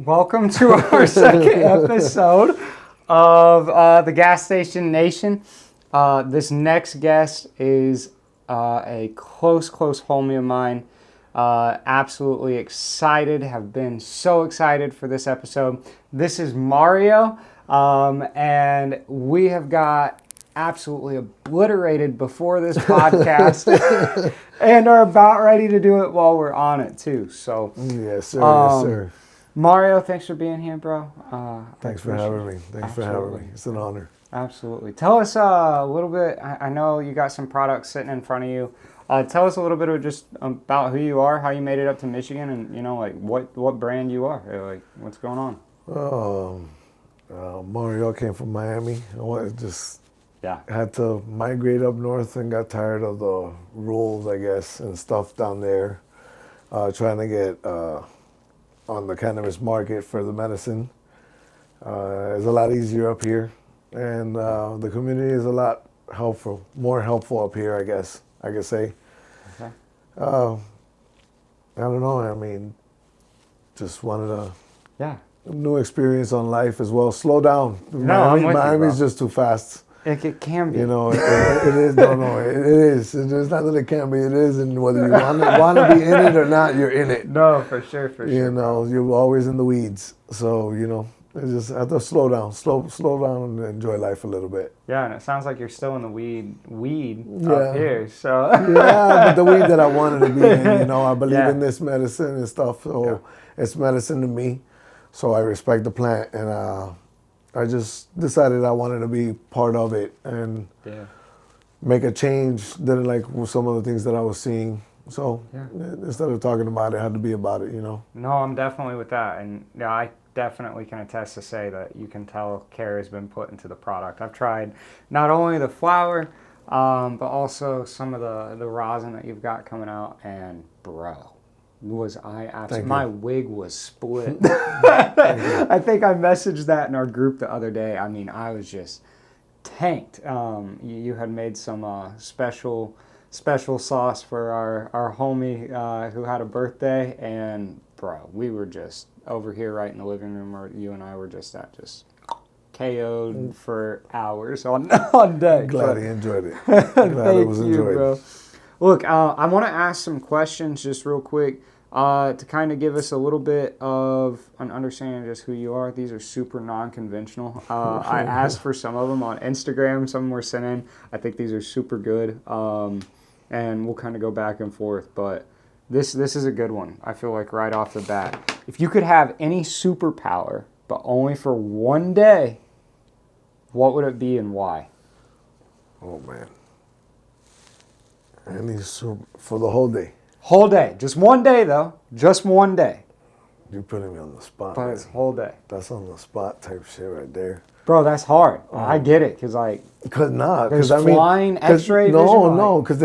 Welcome to our second episode of the Gas Station Nation. This next guest is a close homie of mine. Absolutely excited, have been so excited for this episode. This is Mario, and we have got absolutely obliterated before this podcast and are about ready to do it while we're on it too. So yes sir. Mario, thanks for being here, bro. Thanks for having me. Thanks for having me. It's an honor. Absolutely. Tell us a little bit. I know you got some products sitting in front of you. Tell us a little bit of just about who you are, how you made it up to Michigan, and like what brand you are. Like what's going on. Mario came from Miami. Had to migrate up north and got tired of the rules, I guess, and stuff down there. Trying to get on the cannabis market for the medicine. It's a lot easier up here, and the community is a lot more helpful up here, I guess I could say. Okay. I don't know. I mean, just wanted a new experience on life as well. Slow down. Miami's just too fast. It can be. You know, it is. No, it is. It's not that it can be. It is, and whether you want to be in it or not, you're in it. No, for sure. You know, you're always in the weeds. So you know, you just have to slow down and enjoy life a little bit. Yeah, and it sounds like you're still in the weed up here. So yeah, but the weed that I wanted to be in. You know, I believe in this medicine and stuff. So it's medicine to me. So I respect the plant, and I just decided I wanted to be part of it and make a change. Didn't like some of the things that I was seeing. So instead of talking about it, I had to be about it, you know? No, I'm definitely with that. And I definitely can attest to say that you can tell care has been put into the product. I've tried not only the flower, but also some of the rosin that you've got coming out. And bro, my wig was split. I think I messaged that in our group the other day. I mean, I was just tanked. You had made some special sauce for our homie who had a birthday, and bro, we were just over here right in the living room where you and I were just KO'd for hours on deck. Glad he enjoyed it. Glad it was enjoyed. Bro. Look, I want to ask some questions just real quick. To kind of give us a little bit of an understanding of just who you are. These are super non-conventional. I asked for some of them on Instagram. Some were sent in. I think these are super good. And we'll kind of go back and forth. But this is a good one. I feel like right off the bat. If you could have any superpower, but only for one day, what would it be and why? Oh, man. For the whole day. Whole day. Just one day, though. Just one day. You're putting me on the spot. But it's whole day. That's on the spot type shit right there. Bro, that's hard. I get it. Because flying, X-ray vision. No, because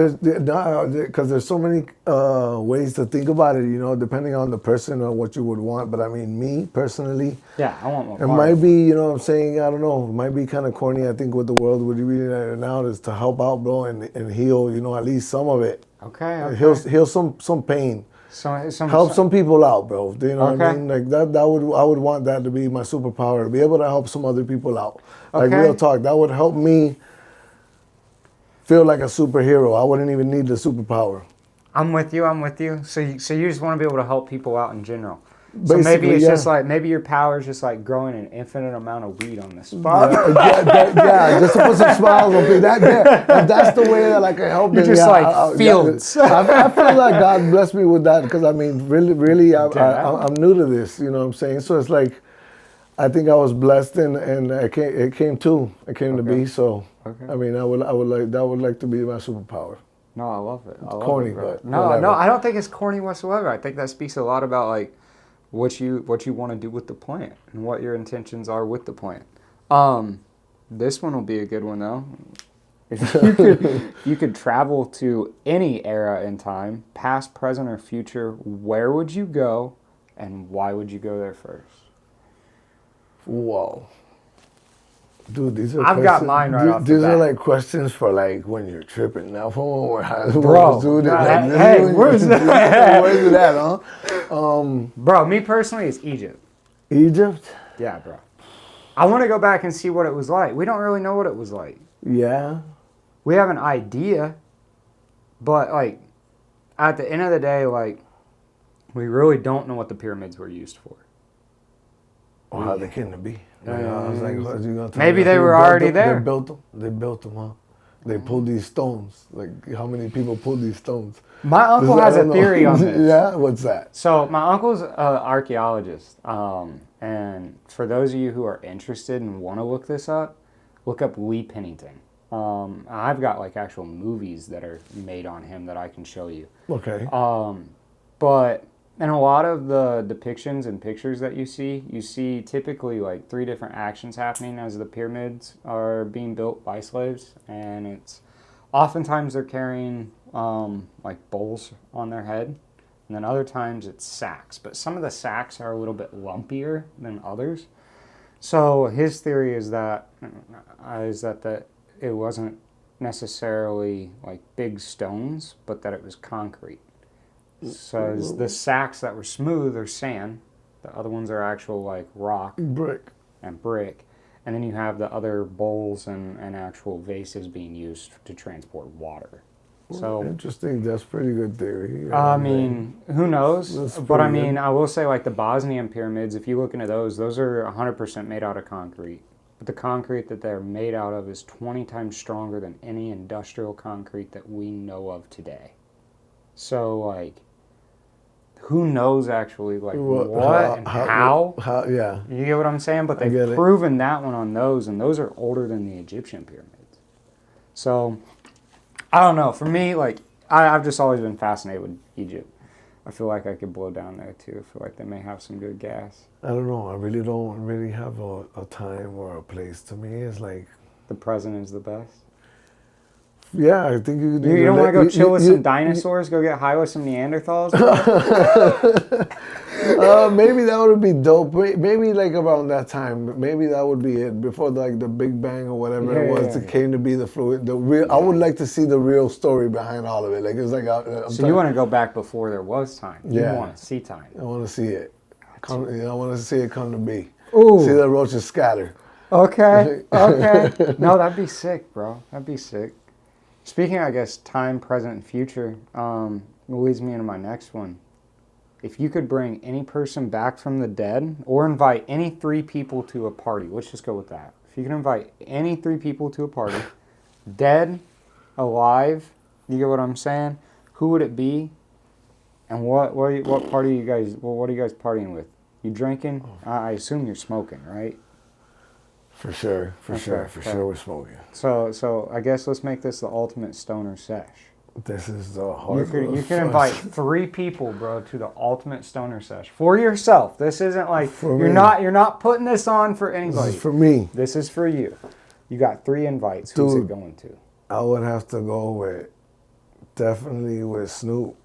there's so many ways to think about it, you know, depending on the person or what you would want. But I mean, me personally, I want more. It might be, you know what I'm saying? I don't know. It might be kind of corny. I think what the world would really right now is to help out, bro, and heal, you know, at least some of it. Okay. Heal some pain. Help some people out, bro. You know what I mean? Like I would want that to be my superpower, to be able to help some other people out. Like real talk, that would help me feel like a superhero. I wouldn't even need the superpower. I'm with you. So you just want to be able to help people out in general. So maybe it's just like, maybe your power is just like growing an infinite amount of weed on the spot. Just to put some smiles on people. That's the way that I can help them. You're just fields. I feel like God blessed me with that because I mean, really, I'm new to this. You know what I'm saying? So it's like, I think I was blessed and it came to be. So I mean, I would like to be my superpower. No, I love it. It's corny, but no, I don't think it's corny whatsoever. I think that speaks a lot about like what you want to do with the plant and what your intentions are with the plant. This one will be a good one though. If you could travel to any era in time, past, present, or future, where would you go and why would you go there first? Whoa. Dude, these are I've got mine right off the These bat. are like questions for like when you're tripping. Now, Bro, hey, where's that? Where's it at, huh? Bro, me personally, it's Egypt. Egypt? Yeah, bro. I want to go back and see what it was like. We don't really know what it was like. Yeah. We have an idea, but like at the end of the day, like we really don't know what the pyramids were used for. Or how they came to be. I was like, what, you gonna tell maybe me they were already there. They built them. They built them, huh? They pulled these stones. Like, how many people pulled these stones? My uncle has a theory on this. Yeah? What's that? So my uncle's an archaeologist. And for those of you who are interested and want to look this up, look up Lee Pennington. I've got like actual movies that are made on him that I can show you. Okay. But in a lot of the depictions and pictures that you see typically like 3 different actions happening as the pyramids are being built by slaves. And it's oftentimes they're carrying like bowls on their head. And then other times it's sacks. But some of the sacks are a little bit lumpier than others. So his theory is that it wasn't necessarily like big stones, but that it was concrete. So the sacks that were smooth are sand. The other ones are actual like rock. Brick. And brick. And then you have the other bowls and actual vases being used to transport water. So interesting. That's pretty good theory. I mean, who knows? But I mean, I will say like the Bosnian pyramids, if you look into those are 100% made out of concrete. But the concrete that they're made out of is 20 times stronger than any industrial concrete that we know of today. So like, who knows actually like how? Yeah. You get what I'm saying? But they've proven that one on those, and those are older than the Egyptian pyramids. So I don't know. For me, like, I've just always been fascinated with Egypt. I feel like I could blow down there, too. I feel like they may have some good gas. I don't know. I really don't really have a time or a place. To me, it's like... The present is the best? Yeah, I think you... You don't want to go chill with some dinosaurs? Go get high with some Neanderthals? Maybe that would be dope. Maybe like around that time. Maybe that would be it. Before like the Big Bang or whatever it was, it came to be the fluid. The real. I would like to see the real story behind all of it. Like it's like. So you want to go back before there was time? Yeah. You want to see time? I want to see it. I want to see it come to be. Ooh. See the roaches scatter. Okay. Okay. No, that'd be sick, bro. That'd be sick. Speaking, I guess, time, present, and future, leads me into my next one. If you could bring any person back from the dead or invite any 3 people to a party, let's just go with that. If you can invite any 3 people to a party, dead, alive, you get what I'm saying? Who would it be? And what party you guys? Well, what are you guys partying with? You drinking? I assume you're smoking, right? For sure, for sure we're smoking. So I guess let's make this the ultimate stoner sesh. This is the hard. You can invite 3 people, bro, to the ultimate stoner sesh for yourself. This isn't like you're not putting this on for anybody. This is for me. This is for you. You got 3 invites. Who's it going to? I would have to go definitely with Snoop.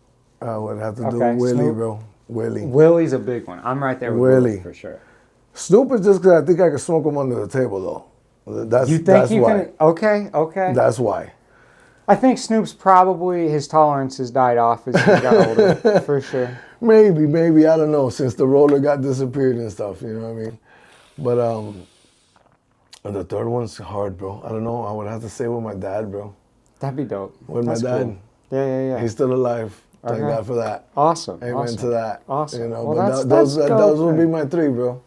I would have to do Willie, Snoop. Bro. Willie. Willie's a big one. I'm right there with Willie for sure. Snoop is just because I think I can smoke him under the table, though. That's why. Okay. That's why. I think Snoop's probably, his tolerance has died off as he got older, for sure. Maybe, I don't know, since the roller got disappeared and stuff, you know what I mean? But the third one's hard, bro. I don't know, I would have to say with my dad, bro. That'd be dope. With my dad. Cool. Yeah. He's still alive. Thank God for that. Awesome. Amen to that. Awesome. You know, well, those would be my 3, bro.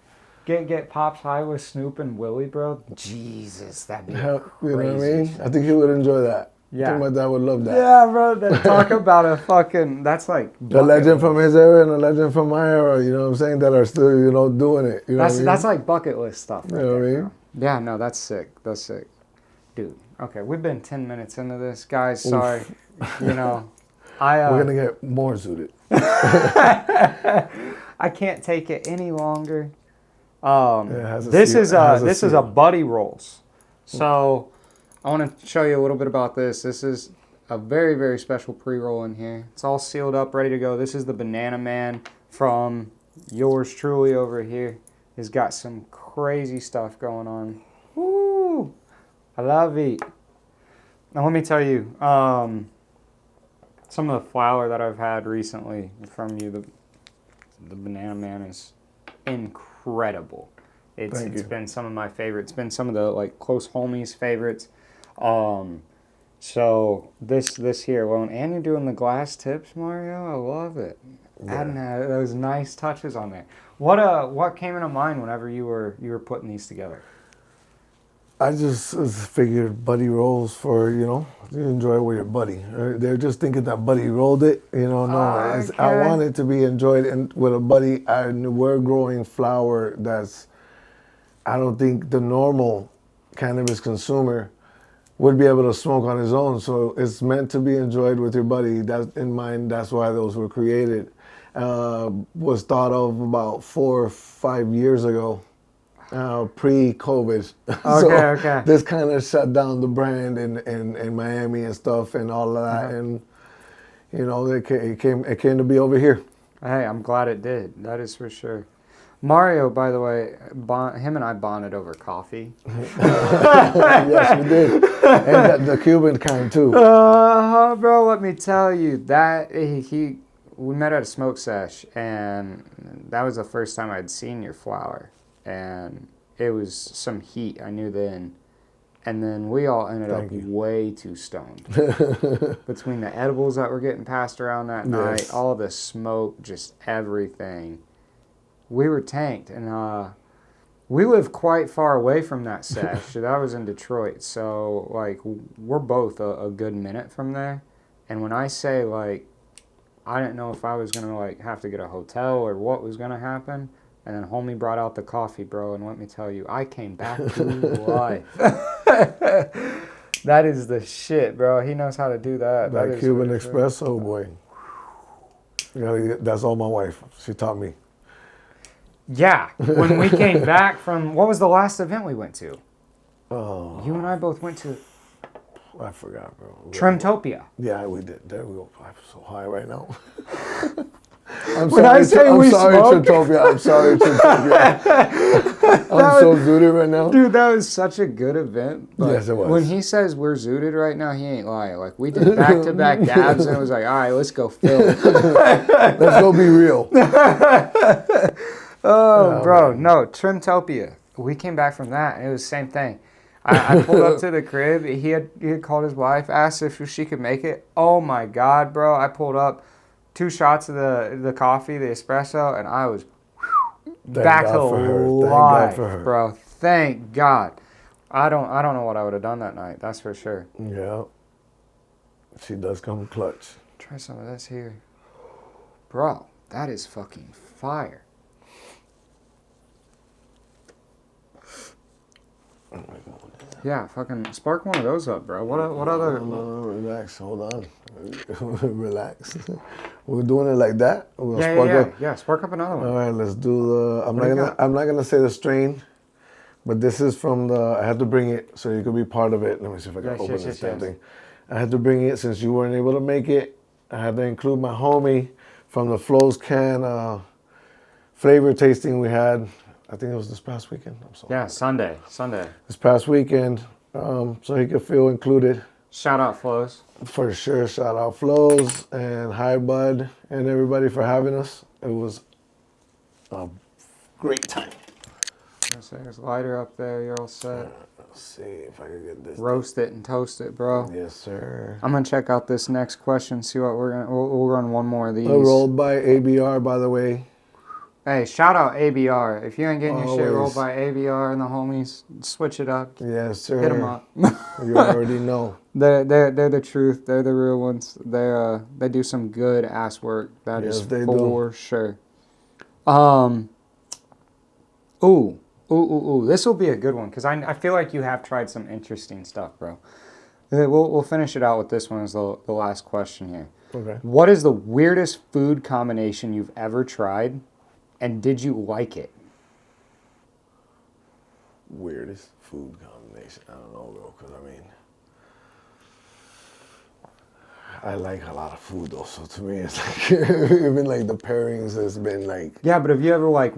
Get Pops high with Snoop and Willie, bro. Jesus, that'd be crazy. You know what I mean? I think he would enjoy that. Yeah. I think my dad would love that. Yeah, bro. Then talk about a fucking, that's like... The legend from his era and the legend from my era, you know what I'm saying, that are still, you know, doing it. You know what I mean? That's like bucket list stuff. You know what I mean? Bro. Yeah, no, that's sick. That's sick. Dude, okay, we've been 10 minutes into this. Guys, sorry. You know, we're going to get more suited. I can't take it any longer. This is a Buddy Rolls. So I want to show you a little bit about this. This is a very, very special pre-roll in here. It's all sealed up, ready to go. This is the Banana Man from yours truly over here. He's got some crazy stuff going on. Woo! I love it. Now let me tell you, some of the flower that I've had recently from you, the Banana Man is incredible. incredible. It's Thank you. been some of my favorites. It's been some of the like close homies' favorites. So this here, well, and you're doing the glass tips, Mario. I love it. Yeah. Adding those nice touches on there. What came into mind whenever you were putting these together? I just figured buddy rolls for, you enjoy with your buddy. They're just thinking that buddy rolled it. No. Okay. I want it to be enjoyed and with a buddy. We're growing flower that's, I don't think the normal cannabis consumer would be able to smoke on his own. So it's meant to be enjoyed with your buddy. That's in mind. That's why those were created. Was thought of about 4 or 5 years ago. Pre-COVID. Okay. This kind of shut down the brand in Miami and stuff and all of that. And, it came to be over here. Hey, I'm glad it did. That is for sure. Mario, by the way, him and I bonded over coffee. Yes, we did. And the Cuban kind, too. Bro, let me tell you, that we met at a smoke sesh, and that was the first time I'd seen your flower. And it was some heat, I knew then. And then we all ended up way too stoned. Between the edibles that were getting passed around that night, all the smoke, just everything. We were tanked. And we live quite far away from that sesh. That was in Detroit. So, like, we're both a good minute from there. And when I say, like, I didn't know if I was going to, like, have to get a hotel or what was going to happen. And then homie brought out the coffee, bro, and let me tell you, I came back to life. That is the shit, bro. He knows how to do that. That Cuban espresso, boy. That's all my wife. She taught me. Yeah. When we came back from, what was the last event we went to? Oh. You and I both went to. I forgot, bro. Trimtopia. Yeah, we did. There we go. I'm so high right now. I'm sorry, Trimtopia. I'm sorry, Trimtopia. I'm so zooted right now. Dude, that was such a good event. But yes, it was. When he says we're zooted right now, he ain't lying. Like, we did back-to-back dabs, and it was like, all right, let's go fill. Let's go be real. Oh, bro. Man. No, Trimtopia. We came back from that, and it was the same thing. I pulled up to the crib. He had called his wife, asked if she could make it. Oh, my God, bro. I pulled up. 2 shots of the coffee, the espresso, and I was back to life, bro. Thank God. I don't know what I would have done that night. That's for sure. Yeah. She does come clutch. Try some of this here. Bro, that is fucking fire. Yeah, fucking spark one of those up, bro. What other? No, relax. Hold on. Relax. We're doing it like that. Yeah. Spark up another one. All right, let's do the. I'm not gonna say the strain, but this is from the. I had to bring it so you could be part of it. Let me see if I can open this damn thing. I had to bring it since you weren't able to make it. I had to include my homie from the Flows Can flavor tasting we had. I think it was this past weekend. I'm sorry. Yeah, Sunday. This past weekend, so he could feel included. Shout out Flows. For sure, shout out Flows and Hi Bud and everybody for having us. It was a great time. There's lighter up there. You're all set. Let's see if I can get this. Roast it and toast it, bro. Yes, sir. I'm gonna check out this next question. See what we'll run one more of these. Rolled by ABR, by the way. Hey, shout out ABR. If you ain't getting your shit rolled by ABR and the homies, switch it up. Yes, sir. Hit them up. You already know. They're the truth. They're the real ones. They do some good ass work. That is for sure. Ooh. This will be a good one because I feel like you have tried some interesting stuff, bro. We'll finish it out with this one as the last question here. Okay. What is the weirdest food combination you've ever tried? And did you like it? Weirdest food combination? I don't know, bro, because I like a lot of food, though. So to me, it's like, even like the pairings has been like... Yeah, but have you ever like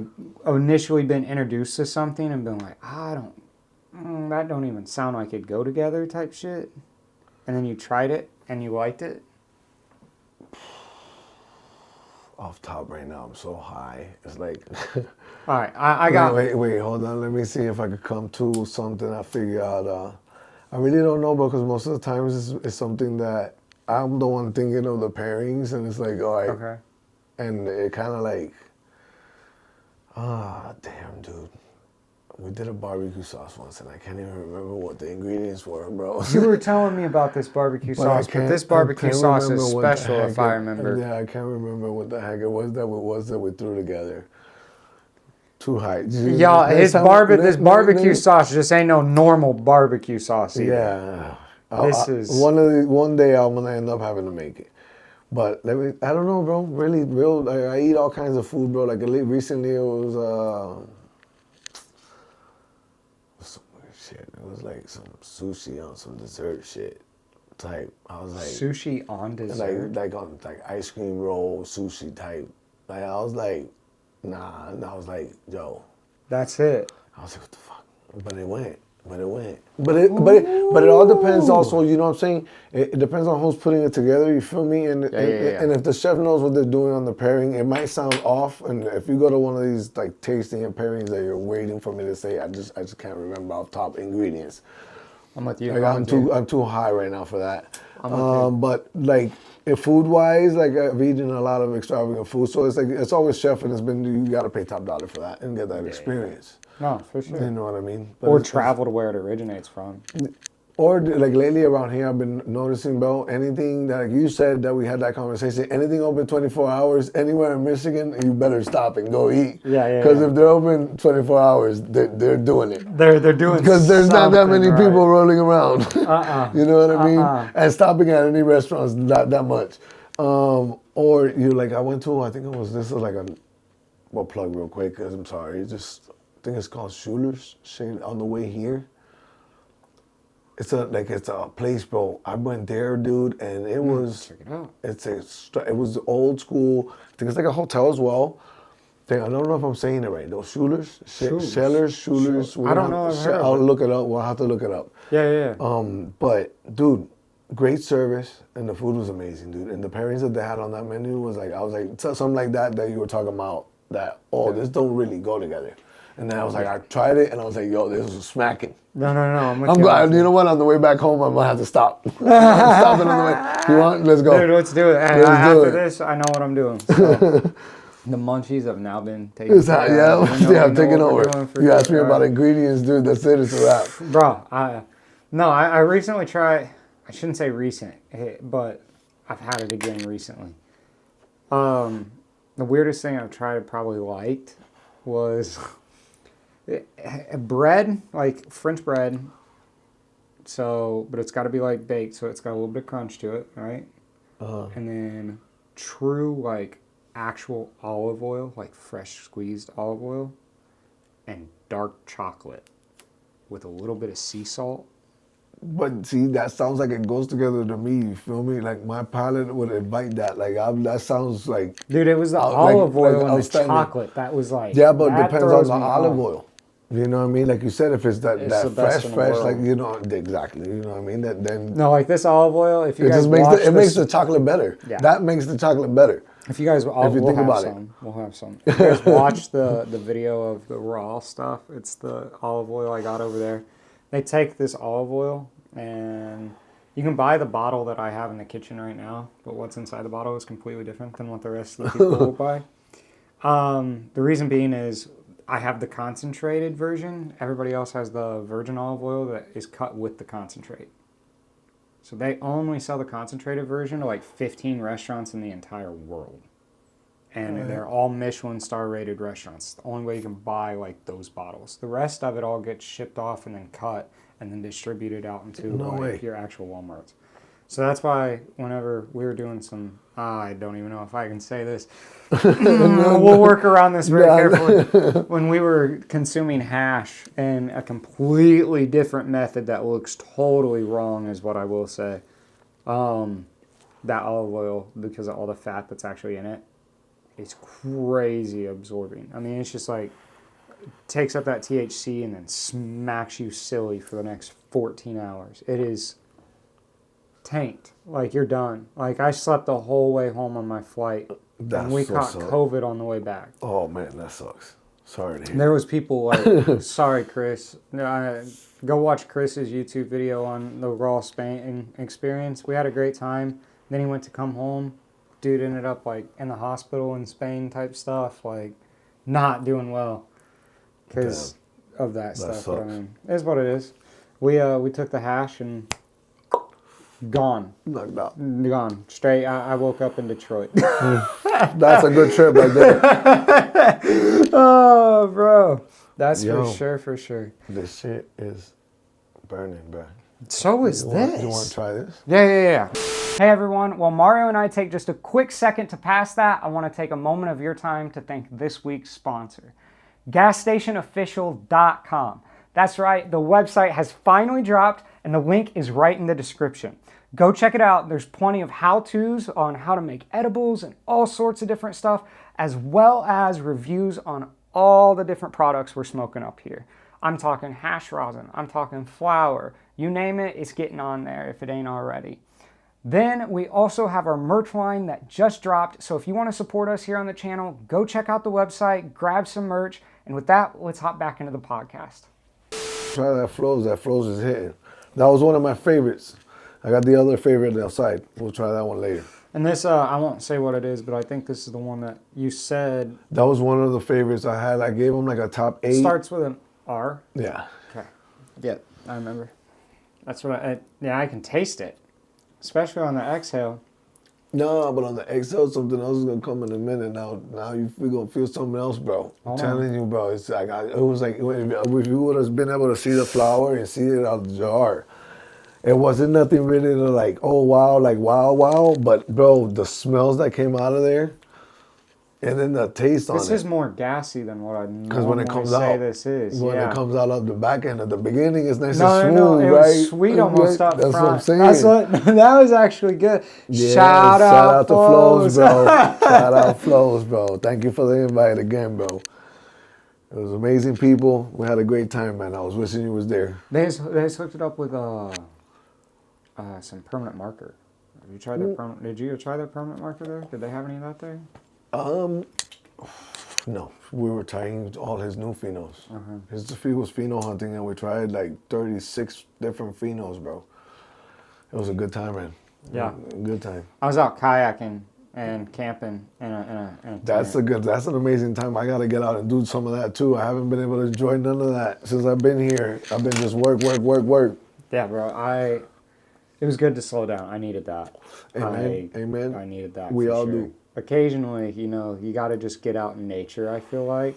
initially been introduced to something and been like, that don't even sound like it'd go together type shit? And then you tried it and you liked it? Off top right now, I'm so high. It's like. All right, I got. Wait, hold on. Let me see if I could come to something I figure out. I really don't know, because most of the times it's something that I'm the one thinking of the pairings, and it's like, all right. Okay. And it kind of like, damn, dude. We did a barbecue sauce once, and I can't even remember what the ingredients were, bro. You were telling me about this barbecue sauce, but this barbecue sauce is special, if I remember. Yeah, I can't remember what the heck it was that we threw together. Too high. Y'all, this barbecue sauce just ain't no normal barbecue sauce either. Yeah. One day I'm gonna end up having to make it. But I don't know, bro. Really, real. I eat all kinds of food, bro. Like recently, it was some weird shit. It was like some sushi on some dessert shit type. I was like sushi on dessert, like on like ice cream roll sushi type. Like I was like, nah. And I was like, yo, that's it. I was like, what the fuck? But it went. But it all depends also, you know what I'm saying? It depends on who's putting it together, you feel me? And if the chef knows what they're doing on the pairing, it might sound off. And if you go to one of these like tasting and pairings that you're waiting for me to say, I just can't remember off top ingredients. I'm with you. Like I'm too high right now for that. But like food wise, like I've eaten a lot of extravagant food, so it's like it's always chef, and you got to pay top dollar for that and get that experience. No, for sure. You know what I mean? But or travel to where it originates from. Or like lately around here, I've been noticing, bro, anything that like you said that we had that conversation, anything open 24 hours anywhere in Michigan, you better stop and go eat. Yeah. Because if they're open 24 hours, they're doing it. They're doing because there's not that many people rolling around. You know what I mean? And stopping at any restaurants, not that much. Or you like I went to, I think this is like we'll plug real quick because I'm sorry, I think it's called Schuler's on the way here. It's a place, bro. I went there, dude, and it was. Check it out. It was old school. I think it's like a hotel as well. I don't know if I'm saying it right. Those Schuler's. I don't know. I'll look it up. We'll have to look it up. Yeah. But dude, great service, and the food was amazing, dude. And the pairings that they had on that menu was like, I was like something like that you were talking about. This don't really go together. And then I was like, I tried it, and I was like, yo, this was smacking. No. I'm glad. You know what? On the way back home, I'm going to have to stop. Stop it on the way. You want? Let's go. Dude, let's do it. After this, I know what I'm doing. So, the munchies have now been taken care of. I've taken over. You asked me about ingredients, dude. That's it. It's a wrap. Bro, I recently tried, I shouldn't say recent, but I've had it again recently. The weirdest thing I've tried, probably liked, was bread, like French bread. So, but it's got to be like baked, so it's got a little bit of crunch to it, right? And then true, like actual olive oil, like fresh squeezed olive oil, and dark chocolate with a little bit of sea salt. But see, that sounds like it goes together to me. You feel me? Like my palate would invite that. Like that sounds like. Dude, it was the olive oil and the chocolate that was like. Yeah, but it depends on the olive oil. You know what I mean? Like you said, if it's that fresh, like exactly. You know what I mean? Then no, like this olive oil. If you it guys it makes the chocolate better. Yeah. That makes the chocolate better. If you guys, we'll have some. If you guys watch the video of the raw stuff, it's the olive oil I got over there. They take this olive oil, and you can buy the bottle that I have in the kitchen right now, but what's inside the bottle is completely different than what the rest of the people will buy. The reason being is I have the concentrated version. Everybody else has the virgin olive oil that is cut with the concentrate. So they only sell the concentrated version to like 15 restaurants in the entire world. And they're all Michelin star rated restaurants. It's the only way you can buy like those bottles. The rest of it all gets shipped off and then cut and then distributed out into your actual Walmarts. So that's why whenever we were doing some, I don't even know if I can say this. We'll work around this very carefully. When we were consuming hash in a completely different method that looks totally wrong is what I will say. That olive oil, because of all the fat that's actually in it, it's crazy absorbing. I mean, it's just like, takes up that THC and then smacks you silly for the next 14 hours. It is tanked. Like, you're done. Like, I slept the whole way home on my flight And we caught COVID on the way back. Oh, man, that sucks. Sorry to hear. There was people like, sorry, Chris. Go watch Chris's YouTube video on the raw Spain experience. We had a great time. Then he went to come home. Dude ended up like in the hospital in Spain type stuff, like not doing well because of that stuff. Sucks. But I mean, it is what it is. We took the hash and gone. Knocked out. Gone. Straight. I woke up in Detroit. That's a good trip right there. Oh, bro. That's for sure. This shit is burning, bro. So is this. You want to try this? Yeah. Hey, everyone. While Mario and I take just a quick second to pass that, I want to take a moment of your time to thank this week's sponsor, GasStationOfficial.com. That's right. The website has finally dropped, and the link is right in the description. Go check it out. There's plenty of how-tos on how to make edibles and all sorts of different stuff, as well as reviews on all the different products we're smoking up here. I'm talking hash rosin. I'm talking flower. You name it, it's getting on there if it ain't already. Then we also have our merch line that just dropped. So if you want to support us here on the channel, go check out the website, grab some merch. And with that, let's hop back into the podcast. Try that Flows. That Flows is hitting. That was one of my favorites. I got the other favorite outside. We'll try that one later. And this, I won't say what it is, but I think this is the one that you said. That was one of the favorites I had. I gave them like a top 8. Starts with an R. Yeah. Okay. Yeah, I remember. That's what I can taste it, especially on the exhale. No, but on the exhale, something else is gonna come in a minute. Now we're gonna feel something else, bro. I'm telling you, bro. It's like it was like if you would have been able to see the flower and see it out of the jar, it wasn't nothing really to like, oh wow, like wow. But bro, the smells that came out of there, and then the taste on it. This is more gassy than what I normally when it comes say out, this is. When it comes out of the back end, at the beginning, it's nice and smooth, no, it right? was sweet almost up That's front. what I'm saying. That was actually good. Yeah, shout out to Flows, bro. Shout out Flows, bro. Thank you for the invite again, bro. It was amazing people. We had a great time, man. I was wishing you was there. They just hooked it up with some permanent marker. Have you tried their Did you try their permanent marker there? Did they have any of that there? No. We were trying all his new phenos. He was pheno hunting, and we tried like 36 different phenos, bro. It was a good time, man. Yeah, good time. I was out kayaking and camping in a That's an amazing time. I gotta get out and do some of that too. I haven't been able to enjoy none of that since I've been here. I've been just work. Yeah, bro. It was good to slow down. I needed that. Amen. I needed that. We all do. Occasionally, you got to just get out in nature, I feel like.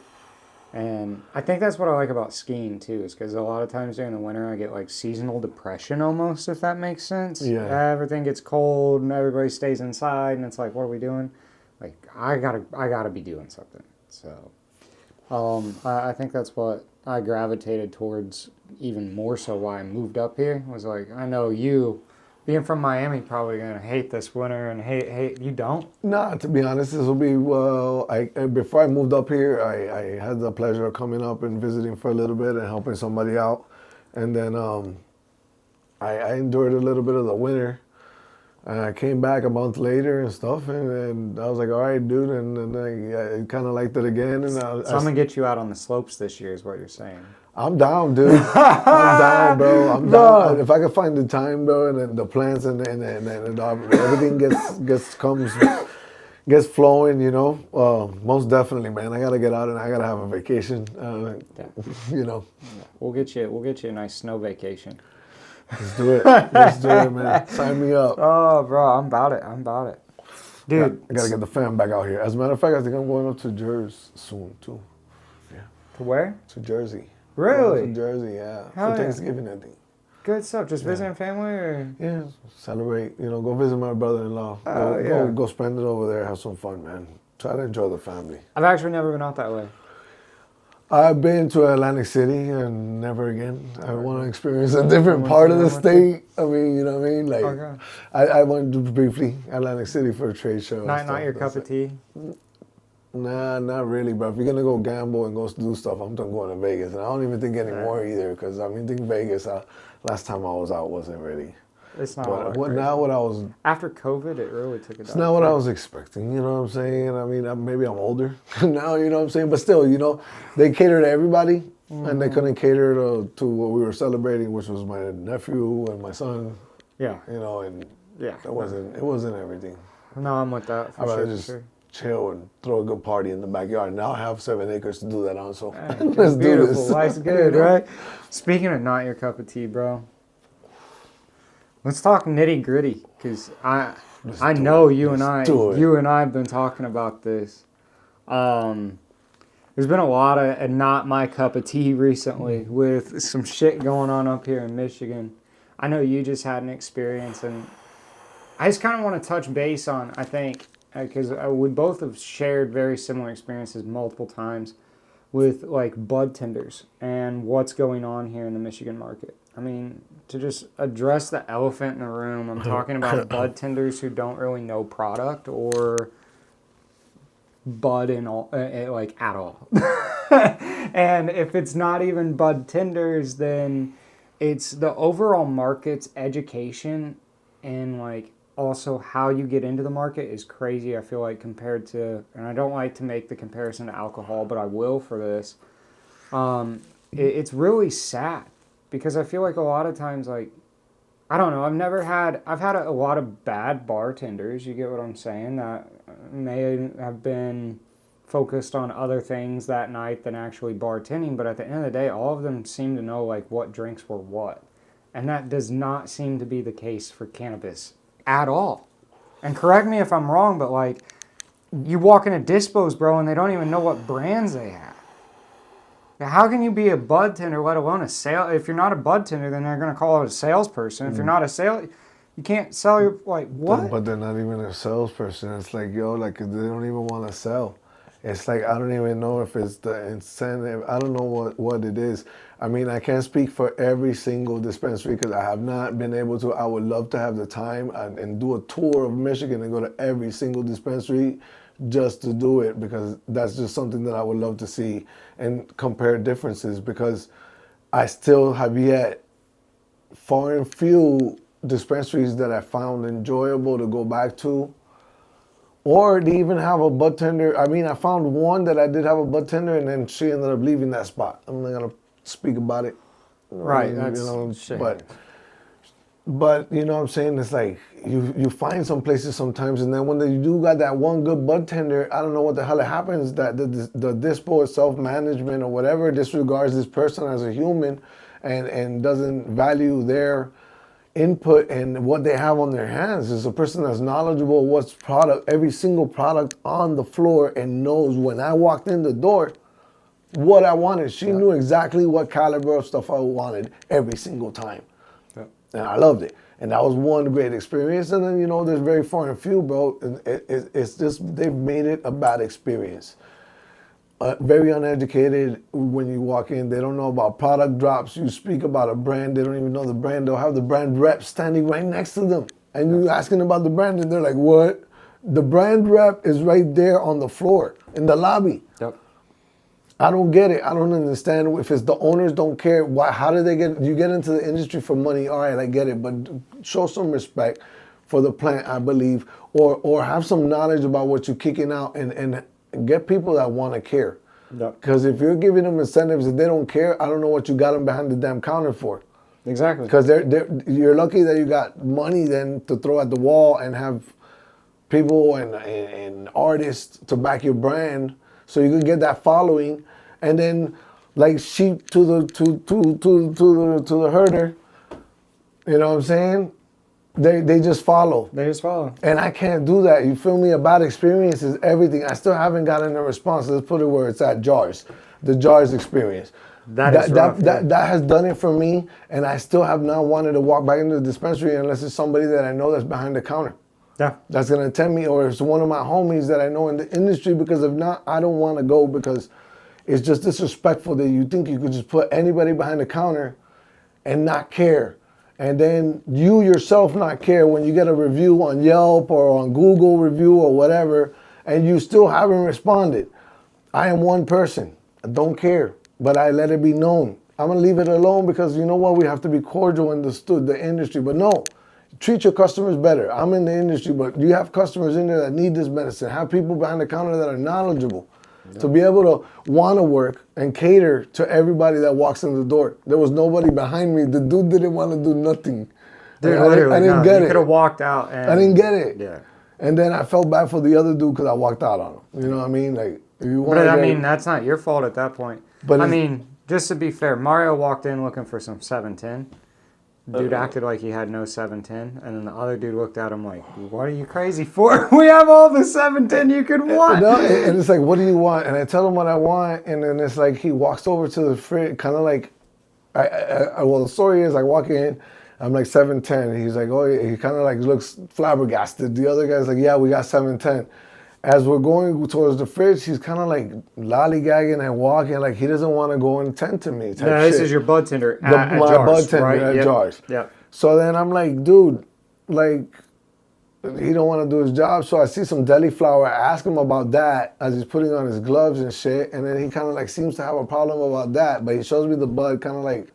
And I think that's what I like about skiing, too, is because a lot of times during the winter, I get, like, seasonal depression almost, if that makes sense. Yeah. Everything gets cold, and everybody stays inside, and it's like, what are we doing? Like, I gotta be doing something. So, I think that's what I gravitated towards even more so why I moved up here, was like, I know you... Being from Miami, probably gonna hate this winter and hate. You don't? Nah, to be honest, this will be before I moved up here, I had the pleasure of coming up and visiting for a little bit and helping somebody out, and then I endured a little bit of the winter, and I came back a month later and stuff, and I was like, all right, dude, and then I kind of liked it again, and so I'm gonna get you out on the slopes this year, is what you're saying. I'm down, dude. I'm down, bro. I'm down. If I can find the time, bro, and then the plants and everything gets flowing, most definitely, man. I gotta get out and I gotta have a vacation. We'll get you a nice snow vacation. Let's do it. Let's do it, man. Sign me up. Oh, bro, I'm about it. Dude, I gotta get the fam back out here. As a matter of fact, I think I'm going up to Jersey soon too. Yeah. To where? To Jersey. Really? To Jersey, yeah. Hell for Thanksgiving, I think. Good stuff. Just visiting family, or? Yeah, celebrate. Go visit my brother-in-law. Go spend it over there. Have some fun, man. Try to enjoy the family. I've actually never been out that way. I've been to Atlantic City and never again. I want to experience a different part of the state. I mean, you know what I mean? Like, okay. I went to briefly Atlantic City for a trade show. Not your cup of tea? Nah, not really, bro. If you're gonna go gamble and go do stuff, I'm going to Vegas, and I don't even think anymore either, because I think Vegas. Last time I was out wasn't really. It's not. But what I was after COVID, it really took a. It's not what I was expecting. You know what I'm saying? I mean, maybe I'm older now. You know what I'm saying? But still, you know, they cater to everybody, and they couldn't cater to what we were celebrating, which was my nephew and my son. Yeah. You know, and yeah, it wasn't everything. No, I'm with that. I'd rather just chill and throw a good party in the backyard. Now I have 7 acres to do that on, so let's do this. Life's good, right? Speaking of not your cup of tea, bro, let's talk nitty gritty, because I know you and I have been talking about this. There's been a lot of not my cup of tea recently with some shit going on up here in Michigan. I know you just had an experience, and I just kind of want to touch base on, I think, because we both have shared very similar experiences multiple times with like bud tenders and what's going on here in the Michigan market. I mean, to just address the elephant in the room, I'm talking about bud tenders who don't really know product or bud in all, like at all. And if it's not even bud tenders, then it's the overall market's education and like also how you get into the market is crazy. I feel like compared to, and I don't like to make the comparison to alcohol, but I will for this. It's really sad because I feel like a lot of times, like, I don't know, I've had a lot of bad bartenders, you get what I'm saying, that may have been focused on other things that night than actually bartending, but at the end of the day, all of them seem to know like what drinks were what. And that does not seem to be the case for cannabis at all. And correct me if I'm wrong, but like, you walk in a Dispos, bro, and they don't even know what brands they have. How can you be a bud tender, let alone a sale? If you're not a bud tender, then they're going to call it a salesperson. If you're not a sale, you can't sell your, like, what? But they're not even a salesperson. It's like, yo, like, they don't even want to sell. It's like, I don't even know if it's the incentive. I don't know what it is. I mean, I can't speak for every single dispensary because I have not been able to. I would love to have the time and do a tour of Michigan and go to every single dispensary just to do it, because that's just something that I would love to see and compare differences, because I still have yet far and few dispensaries that I found enjoyable to go back to, or they even have a bud tender. I mean, I found one that I did have a bud tender, and then she ended up leaving that spot. I'm not gonna speak about it. Right, that's shit. But you know what I'm saying? It's like you find some places sometimes, and then when you do got that one good bud tender, I don't know what the hell it happens, that the dispo self-management or whatever disregards this person as a human and doesn't value their input and what they have on their hands. Is a person that's knowledgeable what's every single product on the floor, and knows when I walked in the door what I wanted. She knew exactly what caliber of stuff I wanted every single time. And I loved it. And that was one great experience. And then, you know, there's very far and few, bro. And it's just, they've made it a bad experience. Very uneducated when you walk in. They don't know about product drops. You speak about a brand, they don't even know the brand. They'll have the brand rep standing right next to them. And you asking about the brand, and they're like, what? The brand rep is right there on the floor in the lobby. Yep. I don't get it. I don't understand. If it's the owners don't care, why? How do they get? You get into the industry for money. All right, I get it, but show some respect for the plant, I believe, or have some knowledge about what you're kicking out, and get people that want to care. Because if you're giving them incentives and they don't care, I don't know what you got them behind the damn counter for. Exactly. Because you're lucky that you got money then to throw at the wall and have people and artists to back your brand, so you can get that following. And then, like sheep to the herder, you know what I'm saying? They just follow. They just follow. And I can't do that. You feel me? A bad experience is everything. I still haven't gotten a response. Let's put it where it's at. Jars, the Jars experience. That has done it for me, and I still have not wanted to walk back into the dispensary unless it's somebody that I know that's behind the counter. Yeah. That's gonna tell me, or it's one of my homies that I know in the industry, because if not, I don't want to go, because it's just disrespectful that you think you could just put anybody behind the counter and not care. And then you yourself not care when you get a review on Yelp or on Google review or whatever, and you still haven't responded. I am one person. I don't care, but I let it be known. I'm gonna leave it alone because you know what? We have to be cordial in the industry. But no, treat your customers better. I'm in the industry, but you have customers in there that need this medicine. Have people behind the counter that are knowledgeable to be able to want to work and cater to everybody that walks in the door. There was nobody behind me. The dude didn't want to do nothing. Dude, I didn't get it. You could have walked out. And, I didn't get it. Yeah. And then I felt bad for the other dude because I walked out on him. You know what I mean? Like, if you want. But I mean, that's not your fault at that point. But I mean, just to be fair, Mario walked in looking for some 710. Dude acted like he had no 710, and then the other dude looked at him like, "What are you crazy for? We have all the 710 you could want." No, and it's like, "What do you want?" And I tell him what I want, and then it's like he walks over to the fridge, kind of like, well, the story is I walk in, I'm like 710. He's like, "Oh," he kind of like looks flabbergasted. The other guy's like, "Yeah, we got 710." As we're going towards the fridge, he's kind of like lollygagging and walking like he doesn't want to go and tend to me. Yeah, this is your bud tender at my Jars, bud tender right? at Jars. Yeah. So then I'm like, dude, like, he don't want to do his job. So I see some deli flour. I ask him about that as he's putting on his gloves and shit. And then he kind of like seems to have a problem about that. But he shows me the bud kind of like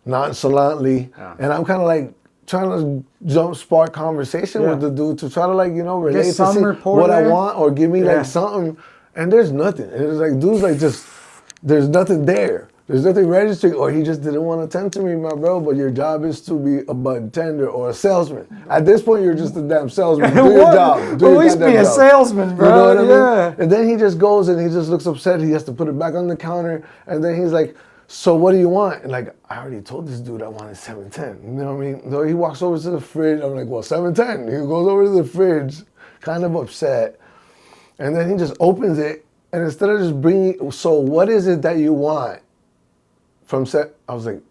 nonchalantly. Yeah. And I'm kind of like trying to spark conversation with the dude to try to like, relate to see what I want or give me like something. And there's nothing. It's like, dude's like just, there's nothing there. There's nothing registering, or he just didn't want to tend to me, my bro. But your job is to be a bud tender or a salesman. At this point, you're just a damn salesman. Do your job. At least be a salesman, bro. You know what I mean? And then he just goes and he just looks upset. He has to put it back on the counter. And then he's like, "So what do you want?" And like, I already told this dude I wanted 710. You know what I mean? So he walks over to the fridge. I'm like, "Well, 710. He goes over to the fridge, kind of upset. And then he just opens it. And instead of just bringing, "So what is it that you want?" I was like,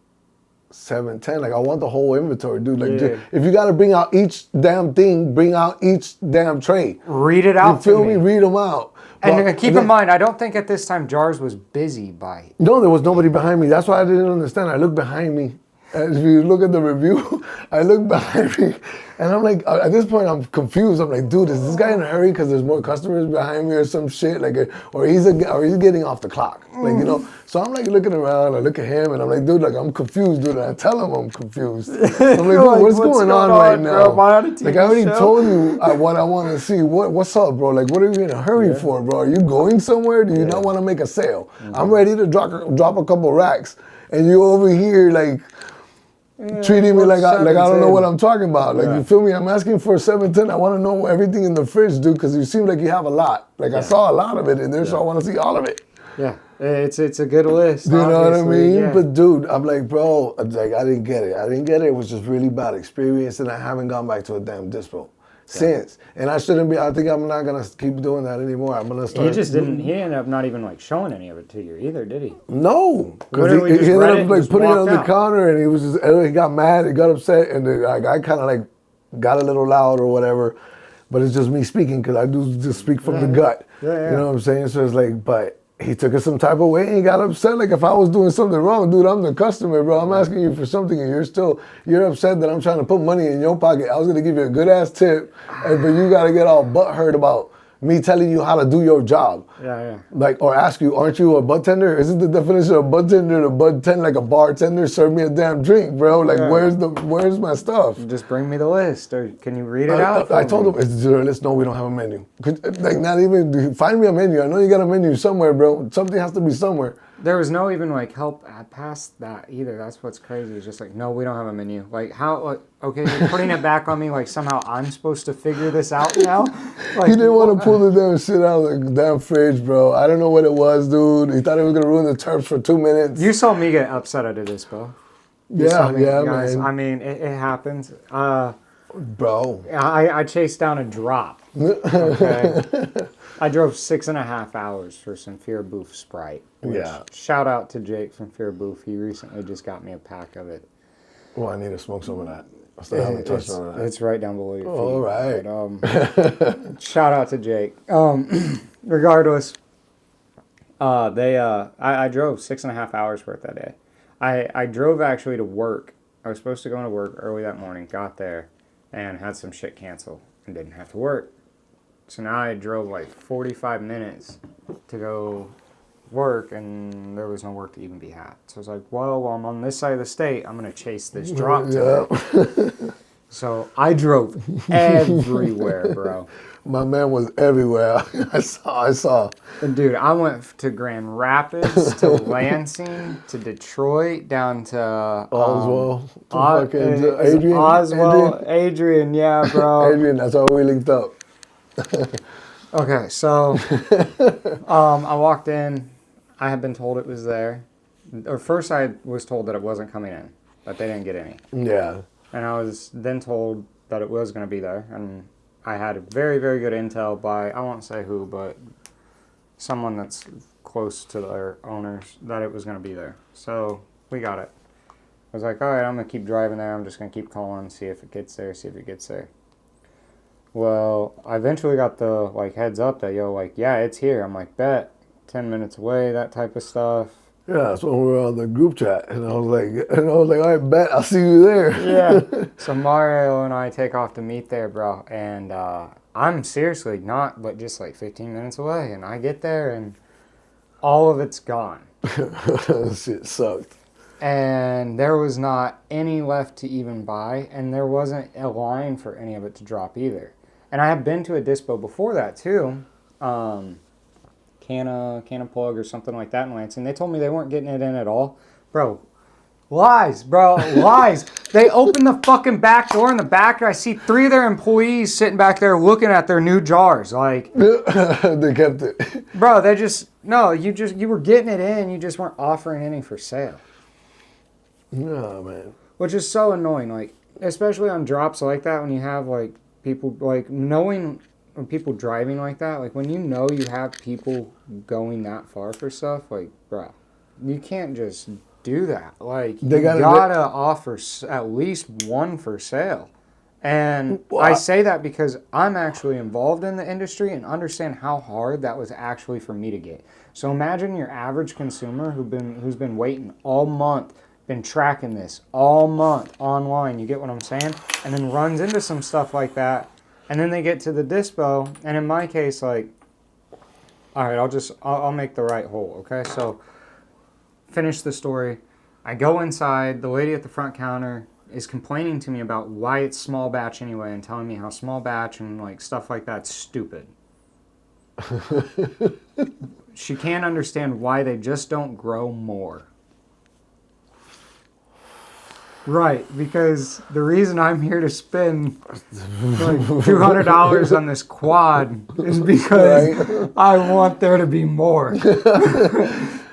710. Like, I want the whole inventory, dude. Like, dude, if you got to bring out each damn thing, bring out each damn tray. Read it out. You feel me? Read them out. And keep in mind, I don't think at this time Jars was busy by. No, there was nobody behind me. That's why I didn't understand. I looked behind me. As you look at the review, I look behind me, and I'm like, at this point, I'm confused. I'm like, dude, is this guy in a hurry because there's more customers behind me or some shit? Like, or he's getting off the clock, like, So I'm like looking around. I look at him, and I'm like, dude, like I'm confused, dude. And I tell him I'm confused. I'm like, dude, what's going on right now? Like, I already told you what I want to see. What's up, bro? Like, what are you in a hurry for, bro? Are you going somewhere? Do you not want to make a sale? I'm ready to drop a couple racks, and you over here like. Treating me like I don't know what I'm talking about. Like, you feel me? I'm asking for a 710. I want to know everything in the fridge, dude, because you seem like you have a lot. Like, I saw a lot of it in there, so I want to see all of it. Yeah, it's a good list. You know what I mean? Yeah. But, dude, I'm like, bro, like, I didn't get it. It was just really bad experience, and I haven't gone back to a damn dispo since. And I shouldn't be. I think I'm not going to keep doing that anymore. I'm going to start. He ended up not even, like, showing any of it to you either, did he? No. Because he ended up, like, putting it on the counter, and he got mad, he got upset, and I kind of, like, got a little loud or whatever. But it's just me speaking, because I do just speak from the gut. You know what I'm saying? So it's like, but he took it some type of way and he got upset. Like, if I was doing something wrong, dude, I'm the customer, bro. I'm asking you for something and you're upset that I'm trying to put money in your pocket. I was gonna give you a good ass tip, but you gotta get all butthurt about me telling you how to do your job. Like, or ask you, aren't you a bud tender? Isn't the definition of bud tender to bud tend like a bartender? Serve me a damn drink, bro. Like, where's my stuff? Just bring me the list, or can you read it out? I told him, is there a list? No, we don't have a menu. Like, not even, find me a menu. I know you got a menu somewhere, bro. Something has to be somewhere. There was no even, like, help past that either. That's what's crazy. It's just like, no, we don't have a menu. Like, how, like, okay, you're putting it back on me like somehow I'm supposed to figure this out now? Like, he didn't want to pull the damn shit out of the damn fridge, bro. I don't know what it was, dude. He thought it was going to ruin the terps for 2 minutes. You saw me get upset at this, bro. Yeah, guys. man. I mean, it happens. Bro. I chased down a drop. Okay. I drove 6.5 hours for some Fear Booth Sprite. Shout out to Jake from Fear Booth. He recently just got me a pack of it. Well, I need to smoke some of that. I still haven't touched on that. It's right down below your feet. All right. But, shout out to Jake. Regardless, I drove 6.5 hours worth that day. I drove actually to work. I was supposed to go into work early that morning. Got there and had some shit cancel and didn't have to work. So now I drove like 45 minutes to go work, and there was no work to even be had. So I was like, well, while I'm on this side of the state, I'm going to chase this drop today. So I drove everywhere, bro. My man was everywhere. I saw. And dude, I went to Grand Rapids, to Lansing, to Detroit, down to Oswald, Adrian. Adrian, yeah, bro. Adrian, that's how we linked up. Okay, so I walked in. I had been told it was there. Or first I was told that it wasn't coming in, that they didn't get any. Yeah. And I was then told that it was going to be there. And I had very, very good intel by, I won't say who, but someone that's close to their owners, that it was going to be there. So we got it. I was like, all right, I'm going to keep driving there. I'm just going to keep calling, see if it gets there. Well, I eventually got the heads up that, yeah, it's here. I'm like, bet, 10 minutes away, that type of stuff. Yeah, that's when we were on the group chat, and I was like, all right, bet, I'll see you there. Yeah. So Mario and I take off to meet there, bro, and I'm seriously not, but just 15 minutes away, and I get there, and all of it's gone. Shit sucked. And there was not any left to even buy, and there wasn't a line for any of it to drop either. And I had been to a dispo before that too, Canna Plug or something like that in Lansing. They told me they weren't getting it in at all. Bro, lies, lies. They opened the fucking back door in the back, and I see 3 of their employees sitting back there looking at their new jars. Like, they kept it. Bro, you were getting it in, you just weren't offering any for sale. No, man. Which is so annoying, especially on drops like that, when you have people knowing when people driving like that, when you know you have people going that far for stuff, bro, you can't just do that. You gotta offer at least one for sale. And I say that because I'm actually involved in the industry and understand how hard that was actually for me to get. So imagine your average consumer who's been waiting all month, been tracking this all month online, you get what I'm saying? And then runs into some stuff like that, and then they get to the dispo, and in my case, all right, I'll make the right hole, okay? So, finish the story. I go inside, the lady at the front counter is complaining to me about why it's small batch anyway, and telling me how small batch and stuff like that's stupid. She can't understand why they just don't grow more. Right, because the reason I'm here to spend $200 on this quad is because I want there to be more.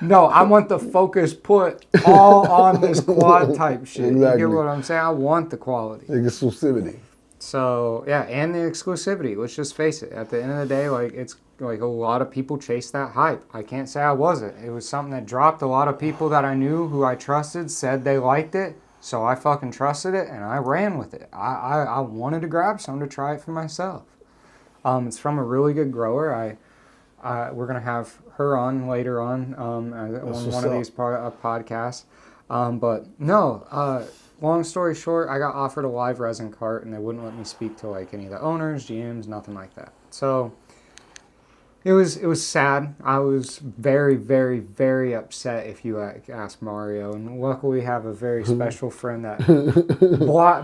No, I want the focus put all on this quad type shit. Exactly. You get what I'm saying? I want the quality. The exclusivity. So, yeah, and the exclusivity. Let's just face it. At the end of the day, it's a lot of people chase that hype. I can't say I wasn't. It was something that dropped. A lot of people that I knew, who I trusted, said they liked it. So I fucking trusted it, and I ran with it. I wanted to grab some to try it for myself. It's from a really good grower. We're going to have her on later on one of these podcasts. But no, long story short, I got offered a live resin cart, and they wouldn't let me speak to any of the owners, GMs, nothing like that. So it was sad. I was very, very, very upset, if you ask Mario. And luckily, we have a very special friend that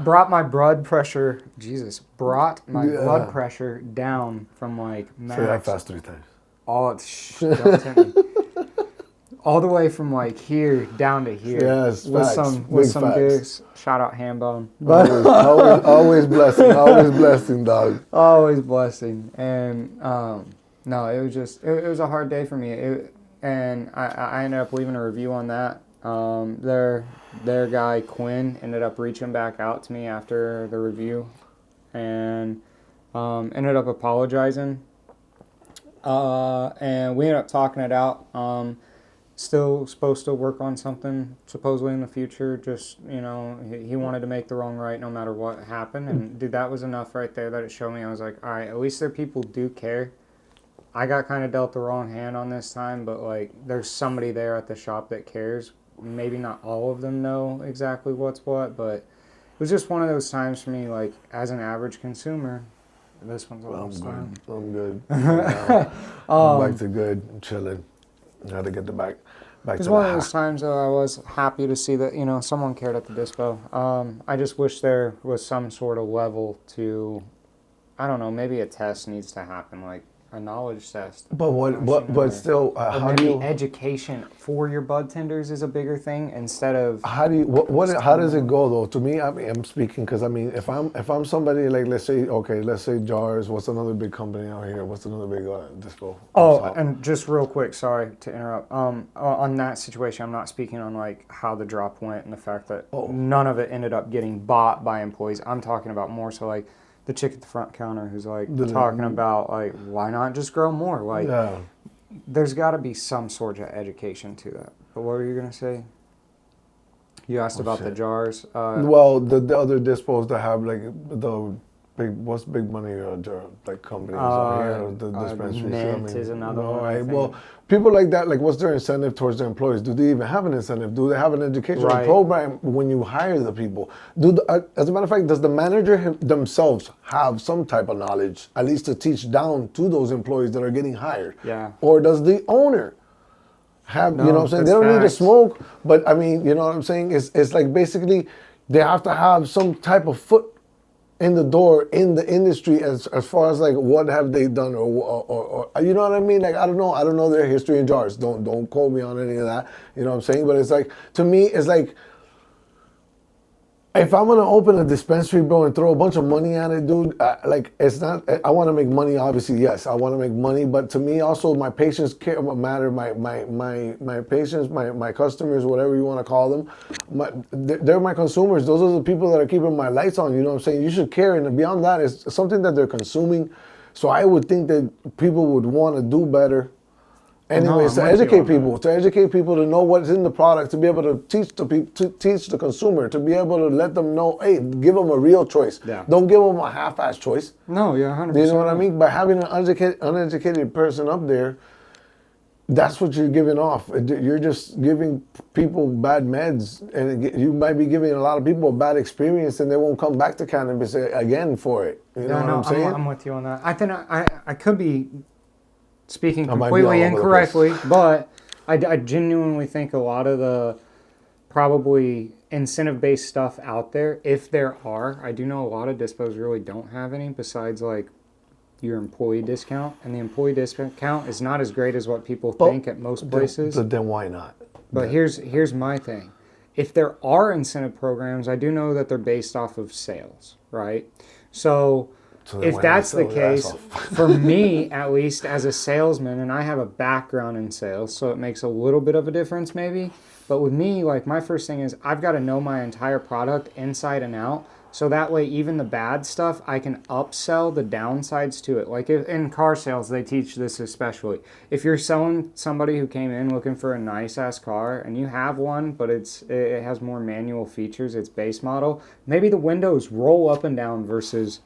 brought my blood pressure. Blood pressure down from max. Say that fast 3 times. Don't tell me. All the way from here down to here. Yes, with some gigs. Shout out Hambone. Always blessing, dog. Always blessing. And no, it was a hard day for me. And I ended up leaving a review on that. Their guy Quinn ended up reaching back out to me after the review, and ended up apologizing. And we ended up talking it out. Still supposed to work on something supposedly in the future. Just, he wanted to make the wrong right no matter what happened. And dude, that was enough right there that it showed me. I was like, all right, at least their people do care. I got kind of dealt the wrong hand on this time, but there's somebody there at the shop that cares. Maybe not all of them know exactly what's what, but it was just one of those times for me, as an average consumer. This one's almost done. I'm good. I'm back to good. I'm chilling. I had to get the back. back It's to one the of those times though I was happy to see that, someone cared at the dispo. I just wish there was some sort of level to, I don't know, maybe a test needs to happen, like a knowledge test. But still, or how maybe do you education for your bud tenders is a bigger thing instead of. how do you how does it go though? To me, I mean, I'm speaking because I mean, if I'm somebody like let's say Jars. What's another big company out here? What's another big dispo? Oh, and just real quick, sorry to interrupt. On that situation, I'm not speaking on like how the drop went and the fact that none of it ended up getting bought by employees. I'm talking about more so like the chick at the front counter who's like talking about like why not just grow more? Like there's got to be some sort of education to that. But what were you gonna say? You asked about the jars. Well, the other dispos that have like the big money like companies out here, the dispensaries. Mint is another one. Right. Well, people like that, like what's their incentive towards their employees? Do they even have an incentive? Do they have an educational program when you hire the people? As a matter of fact, does the manager themselves have some type of knowledge, at least to teach down to those employees that are getting hired? Yeah. Or does the owner have, you know what I'm saying? They don't need to smoke, but I mean, you know what I'm saying? It's like basically they have to have some type of foot in the door in the industry as far as like what have they done or you know what I mean? Like I don't know their history in jars. Don't quote me on any of that. You know what I'm saying? But it's like to me it's like if I'm gonna open a dispensary, bro, and throw a bunch of money at it, dude, like it's not. I want to make money, obviously, yes, I want to make money, but to me, also, my patients matter. My patients, my customers, whatever you want to call them, they're my consumers. Those are the people that are keeping my lights on. You know what I'm saying? You should care, and beyond that, it's something that they're consuming. So I would think that people would want to do better. Anyways, to educate people to know what's in the product, to be able to teach the consumer, to be able to let them know, hey, give them a real choice. Yeah. Don't give them a half-ass choice. No, you're 100%. You know what I mean? By having an uneducated person up there, that's what you're giving off. You're just giving people bad meds, and you might be giving a lot of people a bad experience, and they won't come back to cannabis again for it. You know what I'm saying? I'm with you on that. I think I could be speaking completely incorrectly, but I genuinely think a lot of the probably incentive-based stuff out there, if there are, I do know a lot of dispos really don't have any besides like your employee discount, and the employee discount is not as great as what people think at most places. But then why not? But here's my thing. If there are incentive programs, I do know that they're based off of sales, right? So if that's the case, for me, at least as a salesman, and I have a background in sales, so it makes a little bit of a difference maybe. But with me, like my first thing is I've got to know my entire product inside and out. So that way, even the bad stuff, I can upsell the downsides to it. Like in car sales, they teach this especially. If you're selling somebody who came in looking for a nice-ass car, and you have one, but it has more manual features, it's base model, maybe the windows roll up and down versus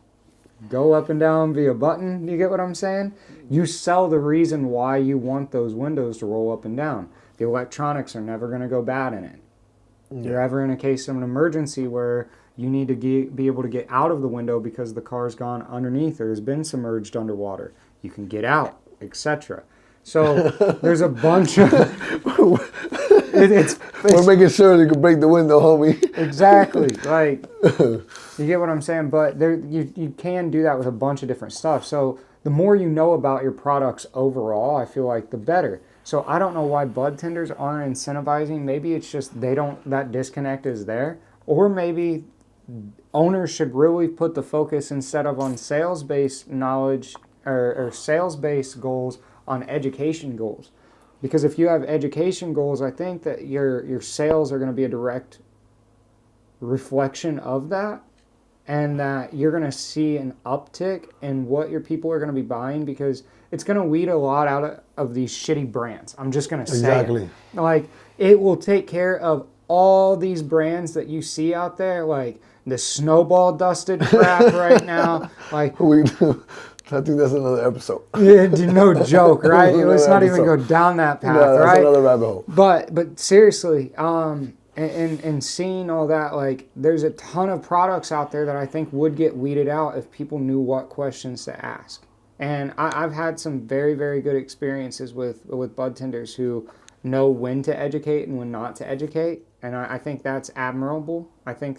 go up and down via button. You get what I'm saying? You sell the reason why you want those windows to roll up and down. The electronics are never going to go bad in it. You're ever in a case of an emergency where you need to be able to get out of the window because the car's gone underneath or has been submerged underwater. You can get out, etc. So there's a bunch of... We're making sure they can break the window, homie. Exactly. Like, you get what I'm saying? But you can do that with a bunch of different stuff. So the more you know about your products overall, I feel like the better. So I don't know why bud tenders aren't incentivizing. Maybe it's just that disconnect is there. Or maybe owners should really put the focus instead of on sales-based knowledge or sales-based goals on education goals. Because if you have education goals, I think that your sales are going to be a direct reflection of that, and that you're going to see an uptick in what your people are going to be buying, because it's going to weed a lot out of these shitty brands. I'm just going to say it. Like, it will take care of all these brands that you see out there, like the snowball dusted crap right now. Like I think that's another episode. Yeah, no joke, right? Let's not even go down that path, right? That's another rabbit hole. But seriously, and seeing all that, like, there's a ton of products out there that I think would get weeded out if people knew what questions to ask. And I've had some very, very good experiences with bud tenders who know when to educate and when not to educate. And I think that's admirable. I think,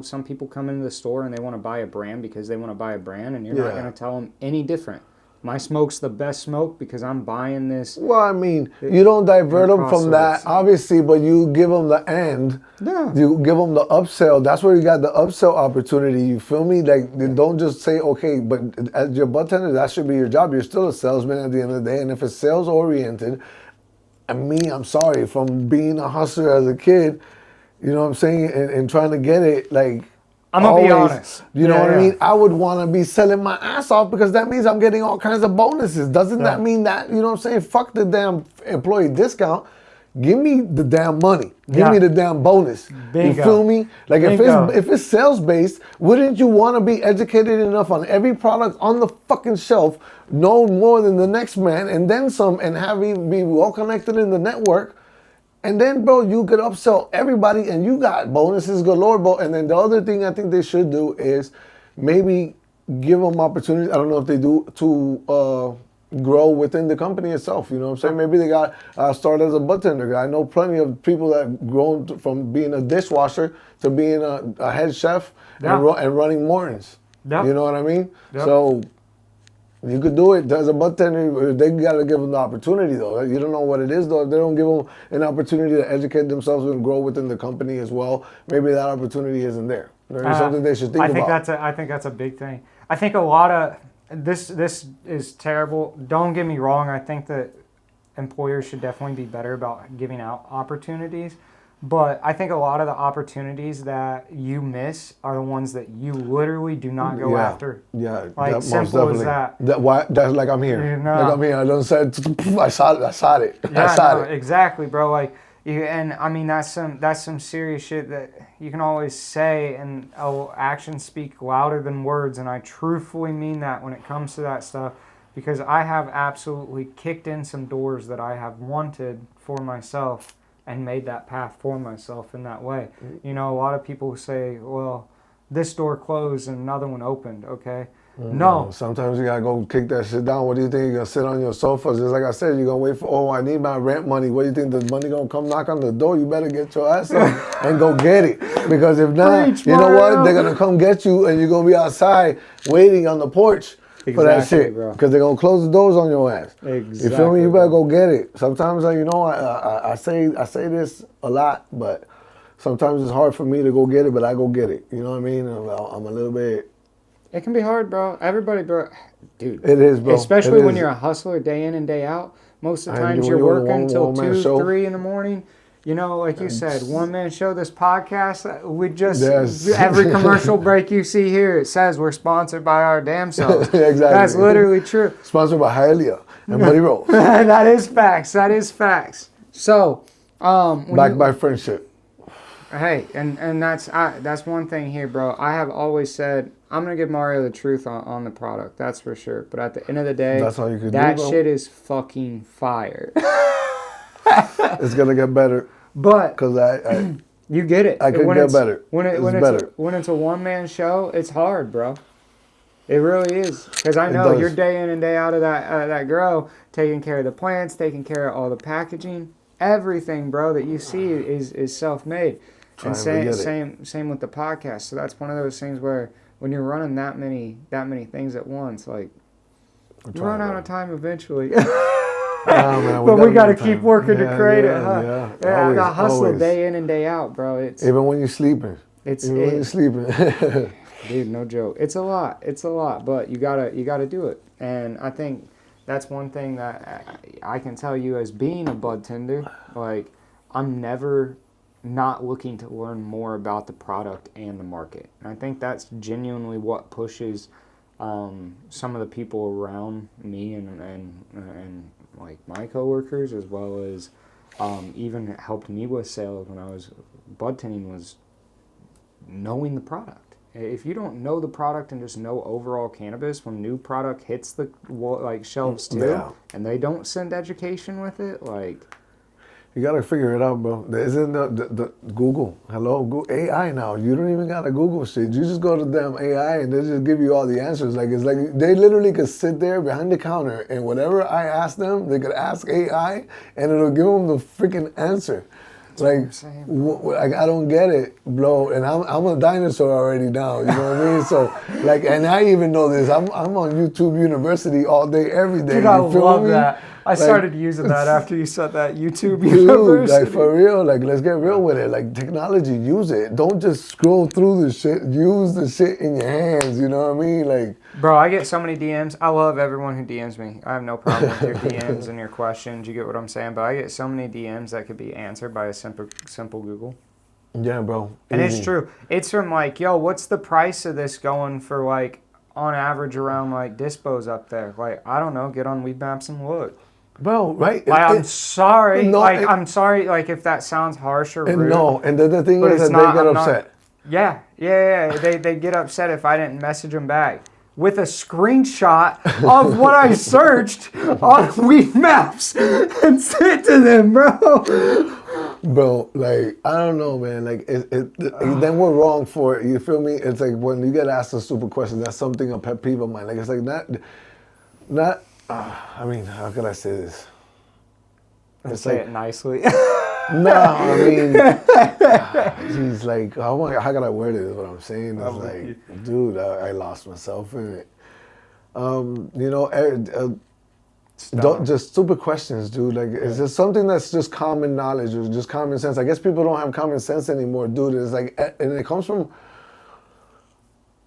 some people come into the store and they want to buy a brand because they want to buy a brand, and you're not going to tell them any different. My smoke's the best smoke because I'm buying this. Well, I mean, you don't divert them from that, obviously, but you give them the end. Yeah. You give them the upsell. That's where you got the upsell opportunity. You feel me? Like, don't just say, okay, but as your bud tender, that should be your job. You're still a salesman at the end of the day. And if it's sales oriented, I'm sorry, from being a hustler as a kid, you know what I'm saying, and trying to get it, like, I'm going to be honest. You know what I mean? I would want to be selling my ass off because that means I'm getting all kinds of bonuses. Doesn't that mean that, you know what I'm saying? Fuck the damn employee discount. Give me the damn money. Give me the damn bonus. Bingo. You feel me? Like, if it's sales based, wouldn't you want to be educated enough on every product on the fucking shelf, know more than the next man, and then some, and have you be well connected in the network? And then, bro, you could upsell everybody, and you got bonuses galore, bro. And then the other thing I think they should do is maybe give them opportunities. I don't know if they do, to grow within the company itself. You know what I'm saying? Maybe they got start as a bud tender. I know plenty of people that grown from being a dishwasher to being a head chef and running mornings. Yep. You know what I mean? Yep. So you could do it as a bud tender. They got to give them the opportunity, though. You don't know what it is, though. If they don't give them an opportunity to educate themselves and grow within the company as well, maybe that opportunity isn't there. There's something they should think about. I think that's a big thing. I think a lot of this is terrible. Don't get me wrong. I think that employers should definitely be better about giving out opportunities. But I think a lot of the opportunities that you miss are the ones that you literally do not go after. Yeah, like simple as that. That's like I'm here. You know. Like I'm here. I don't say I saw it. Exactly, bro. Like that's some serious shit that you can always say, and actions speak louder than words. And I truthfully mean that when it comes to that stuff, because I have absolutely kicked in some doors that I have wanted for myself and made that path for myself in that way. A lot of people say, well, this door closed and another one opened, okay? No. Sometimes you got to go kick that shit down. What do you think? You're going to sit on your sofa? Just like I said, you're going to wait for, I need my rent money. What do you think? The money going to come knock on the door? You better get your ass up and go get it. Because if not, you know what? They're going to come get you and you're going to be outside waiting on the porch. For that shit, because they're gonna close the doors on your ass. Exactly. You feel me? You better go get it. Sometimes, I say this a lot, but sometimes it's hard for me to go get it, but I go get it. You know what I mean? I'm a little bit. It can be hard, bro. Everybody, bro, dude. It is, bro. Especially when you're a hustler day in and day out. Most of the times you're working until 2, 3 in the morning. Like you said, one-man show, this podcast, we just, every commercial break you see here, it says we're sponsored by our damn selves. Exactly. That's literally true. Sponsored by Hialeah and Buddy Rolls. That is facts. So, backed by friendship. Hey, and that's one thing here, bro. I have always said, I'm going to give Mario the truth on the product, that's for sure. But at the end of the day, that's all you can that shit is fucking fire. It's gonna get better, but because I you get it. I can get better. When it's a one-man show, it's hard, bro. It really is, because I know you're day in and day out of that grow, taking care of the plants, taking care of all the packaging, everything, bro, that you see is self-made. And same with the podcast. So that's one of those things where when you're running that many things at once, like you run out of time eventually. Man, but we got to keep working to create it, huh? Yeah, I got hustle day in and day out, bro. Even when you're sleeping. Dude, no joke. It's a lot, but you gotta do it. And I think that's one thing that I can tell you as being a bud tender, like I'm never not looking to learn more about the product and the market. And I think that's genuinely what pushes some of the people around me and like my coworkers, as well as even helped me with sales when I was bud tending, was knowing the product. If you don't know the product and just know overall cannabis, when new product hits the shelves too, and they don't send education with it, like You gotta figure it out, bro. There isn't the Google. Hello, Google AI now. You don't even gotta Google shit. You just go to them AI and they just give you all the answers. Like it's like they literally could sit there behind the counter and whatever I ask them, they could ask AI and it'll give them the freaking answer. Like I don't get it, bro. And I'm a dinosaur already now. You know what I mean? So like, and I even know this. I'm on YouTube University all day, every day. Dude, I love that. I started using that after you said that YouTube Dude, University. like for real, like let's get real with it. Like technology, use it. Don't just scroll through the shit. Use the shit in your hands. You know what I mean? Like, bro, I get so many DMs. I love everyone who DMs me. I have no problem with your DMs and your questions. You get what I'm saying? But I get so many DMs that could be answered by a simple Google. Yeah, bro. And it's true. It's from like, yo, what's the price of this going for like on average around like Dispos up there? Like, I don't know. Get on Weed Maps and look. Bro, right? Like, I'm sorry. No, like, I'm sorry. Like, if that sounds harsh or rude. No, and the thing is that they get upset. Yeah. They get upset if I didn't message them back with a screenshot of what I searched on Weed Maps and sent to them, bro. Bro, like, I don't know, man. Like, then we're wrong for it. You feel me? It's like when you get asked a stupid question, that's something a pet peeve of mine. Like, it's like not. I mean, how can I say this? Let's say it nicely. No, I mean, he's like, how can I word it? Is what I'm saying. It's like, dude, I lost myself in it. You know, don't just stupid questions, dude. Like, it's just something that's just common knowledge or just common sense. I guess people don't have common sense anymore, dude. It's like, and it comes from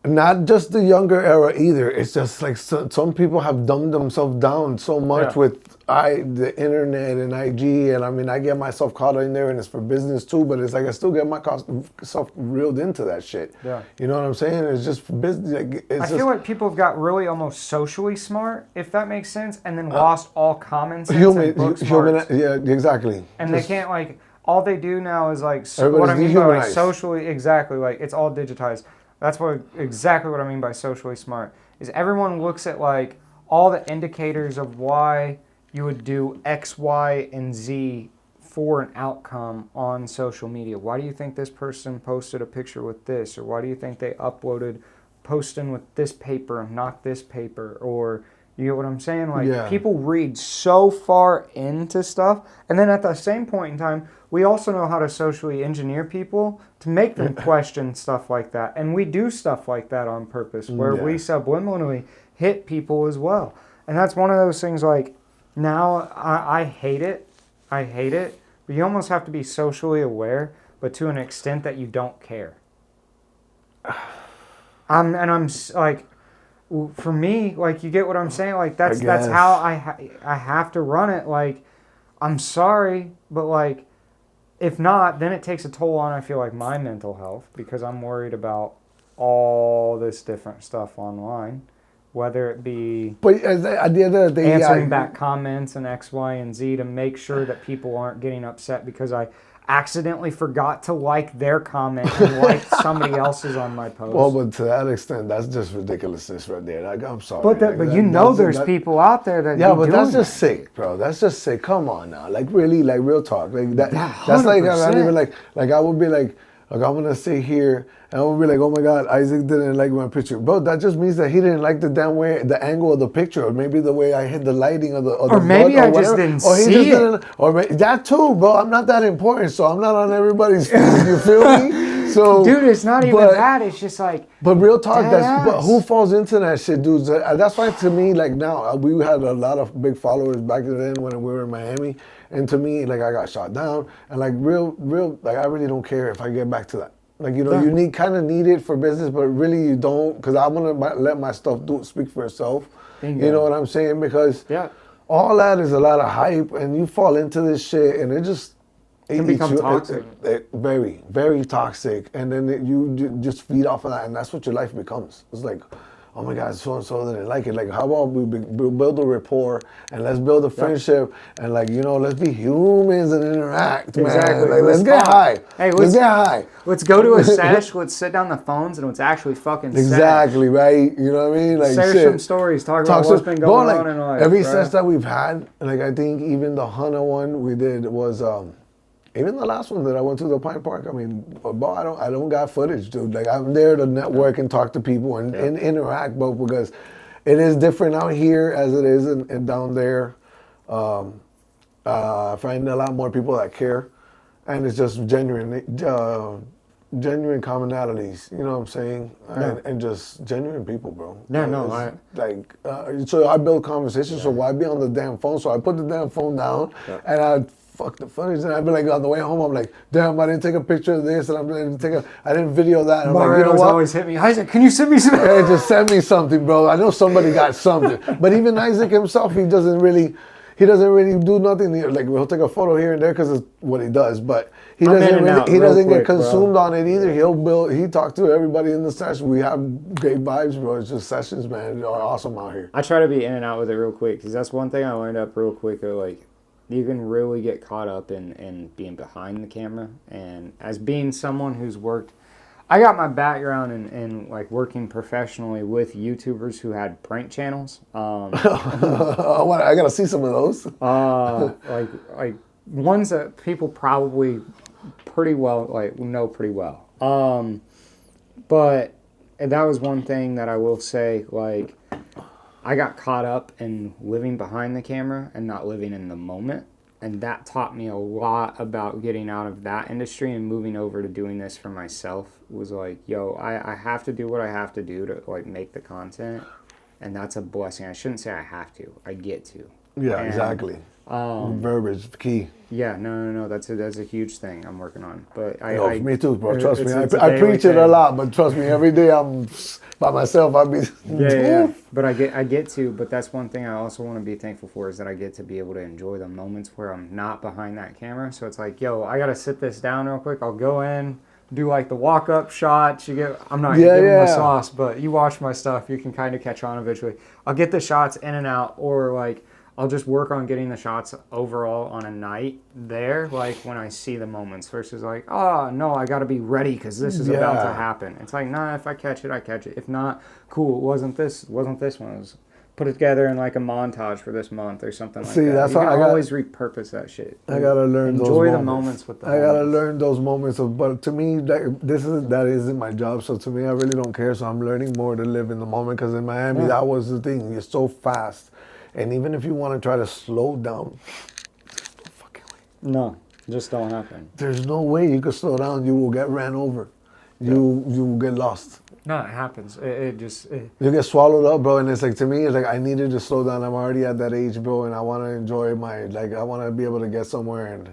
not just the younger era either. It's just like some people have dumbed themselves down so much with the internet and IG, and I mean, I get myself caught in there, and it's for business too. But it's like I still get myself reeled into that shit. Yeah, you know what I'm saying? It's just for business. Like, I feel like people have got really almost socially smart, if that makes sense, and then lost all common sense and book smarts. Yeah, exactly. And they can't like all they do now is like what I mean by like socially exactly like it's all digitized. That's exactly what I mean by socially smart. Is everyone looks at like all the indicators of why you would do X, Y, and Z for an outcome on social media. Why do you think this person posted a picture with this? Or why do you think they uploaded posting with this paper and not this paper? Or you get what I'm saying? Like people read so far into stuff. And then at the same point in time, we also know how to socially engineer people to make them question stuff like that. And we do stuff like that on purpose where we subliminally hit people as well. And that's one of those things like now I hate it. I hate it. But you almost have to be socially aware, but to an extent that you don't care. I'm like, for me, like you get what I'm saying? Like that's how I have to run it. Like, I'm sorry, but like, if not, then it takes a toll on, I feel like, my mental health because I'm worried about all this different stuff online, whether it be at the end of the day, answering back comments and X, Y, and Z to make sure that people aren't getting upset because I accidentally forgot to like their comment and like somebody else's on my post. Well, but to that extent, that's just ridiculousness right there. Like, I'm sorry. But there's people out there that but that's just sick, bro. That's just sick. Come on now, like really, like real talk. Like that. That's like I'm not even like I would be like I'm gonna sit here and I would be like, oh my God, Isaac didn't like my picture, bro. That just means that he didn't like the damn way, the angle of the picture, or maybe the way I hit the lighting of the. Or maybe I just didn't see it. That too, bro. I'm not that important, so I'm not on everybody's feed. You feel me? So, dude, it's not even that. It's just like. But real talk, but who falls into that shit, dude? That's why to me, like now, we had a lot of big followers back then when we were in Miami. And to me, like I got shot down, and like real, like I really don't care if I get back to that. Like, you know, you kind of need it for business, but really you don't, because I'm gonna let my stuff speak for itself. Bingo. You know what I'm saying? Because all that is a lot of hype, and you fall into this shit, and it can become toxic. Very, very toxic, and then you just feed off of that, and that's what your life becomes. It's like, oh my God, so-and-so didn't like it. Like, how about we build a rapport and let's build a friendship and like, you know, let's be humans and interact, man. Exactly. Like, let's get high. Hey, let's get high. Let's go to a sesh. Let's sit down the phones and let's actually fucking exactly, right? You know what I mean? Like, share some stories. Talk about what's been going on in life. Every sesh that we've had, like I think even the Hunter one we did was, even the last one that I went to the Pine Park. I mean, bro, I don't got footage, dude. Like I'm there to network and talk to people and interact, but because it is different out here as it is and down there. I find a lot more people that care, and it's just genuine commonalities. You know what I'm saying? And just genuine people, bro. Yeah, no, so I build conversations. So why be on the damn phone? So I put the damn phone down and I fuck the footage, and I'd be like on the way home, I'm like, damn, I didn't take a picture of this, and I didn't video that. And I'm like, you know what? Always hit me, Isaac. Can you send me some? Hey, just send me something, bro. I know somebody got something. But even Isaac himself, he doesn't really do nothing. Like he'll take a photo here and there because it's what he does, but he doesn't get consumed on it either. He talks to everybody in the session. We have great vibes, bro. It's just sessions, man. They're awesome out here. I try to be in and out with it real quick because that's one thing I learned up real quick. Like, you can really get caught up in being behind the camera, and as being someone who's worked, I got my background in like working professionally with YouTubers who had prank channels. I gotta see some of those. Like ones that people probably pretty well know pretty well. But that was one thing that I will say, like, I got caught up in living behind the camera and not living in the moment. And that taught me a lot about getting out of that industry and moving over to doing this for myself. Was like, yo, I have to do what I have to do to like make the content. And that's a blessing. I shouldn't say I have to. I get to. Yeah, exactly. Verbiage, key. Yeah, no. That's a huge thing I'm working on. But me too, bro. Trust me. I preach it a lot, but trust me, every day I'm by myself. I be yeah. But I get to. But that's one thing I also want to be thankful for is that I get to be able to enjoy the moments where I'm not behind that camera. So it's like, yo, I gotta sit this down real quick. I'll go in, do like the walk up shots. I'm not giving the sauce, but you watch my stuff, you can kind of catch on eventually. I'll get the shots in and out, or like I'll just work on getting the shots overall on a night there, like when I see the moments versus like, oh, no, I got to be ready because this is about to happen. It's like, nah, if I catch it, I catch it. If not, cool, it wasn't this one. It was put it together in like a montage for this month or something like that. That's why I always repurpose that shit. I got to learn those moments. Enjoy the moments with the I got to learn those moments. But to me, that isn't my job. So to me, I really don't care. So I'm learning more to live in the moment because in Miami, that was the thing. You're so fast. And even if you want to try to slow down, there's no fucking way. No, just don't happen. There's no way you could slow down. You will get ran over. You will get lost. No, it happens. You get swallowed up, bro. And it's like, to me, it's like I needed to slow down. I'm already at that age, bro, and I want to enjoy I want to be able to get somewhere and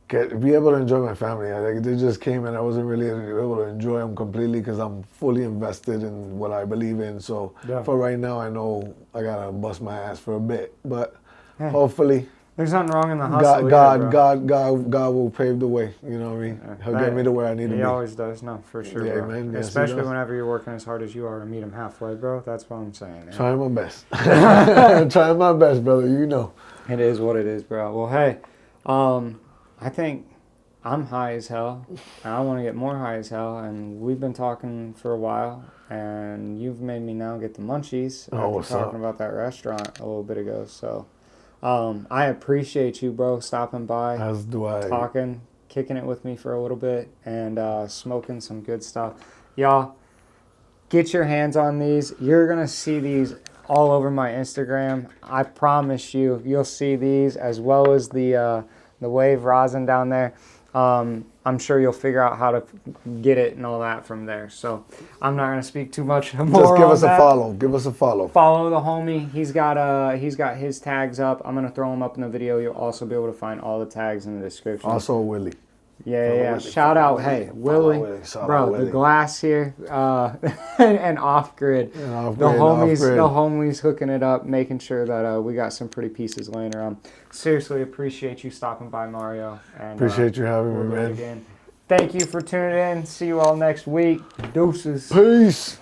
be able to enjoy my family. They just came and I wasn't really able to enjoy them completely because I'm fully invested in what I believe in. So for right now, I know I gotta bust my ass for a bit, but hopefully there's nothing wrong in the hustle. God will pave the way. You know what I mean? He'll get me to where I need to be. He always does. No, for sure. Yeah, bro. man. Yes, especially whenever you're working as hard as you are to meet him halfway, bro. That's what I'm saying. Man. Trying my best. Trying my best, brother. You know. It is what it is, bro. Well, hey, I think I'm high as hell, and I want to get more high as hell, and we've been talking for a while, and you've made me now get the munchies after talking about that restaurant a little bit ago, so I appreciate you, bro, stopping by, as do I, talking, kicking it with me for a little bit, and smoking some good stuff. Y'all, get your hands on these. You're going to see these all over my Instagram. I promise you'll see these as well as the wave rosin down there. I'm sure you'll figure out how to get it and all that from there. So I'm not going to speak too much more. Just give us a follow. Give us a follow. Follow the homie. He's got his tags up. I'm going to throw them up in the video. You'll also be able to find all the tags in the description. Also Willie. Yeah. Willie. Shout out, hey, Willie, bro, the glass here, and off grid. The homies hooking it up, making sure that we got some pretty pieces laying around. Seriously, appreciate you stopping by, Mario. And appreciate you having me, man. Thank you for tuning in. See you all next week. Deuces. Peace.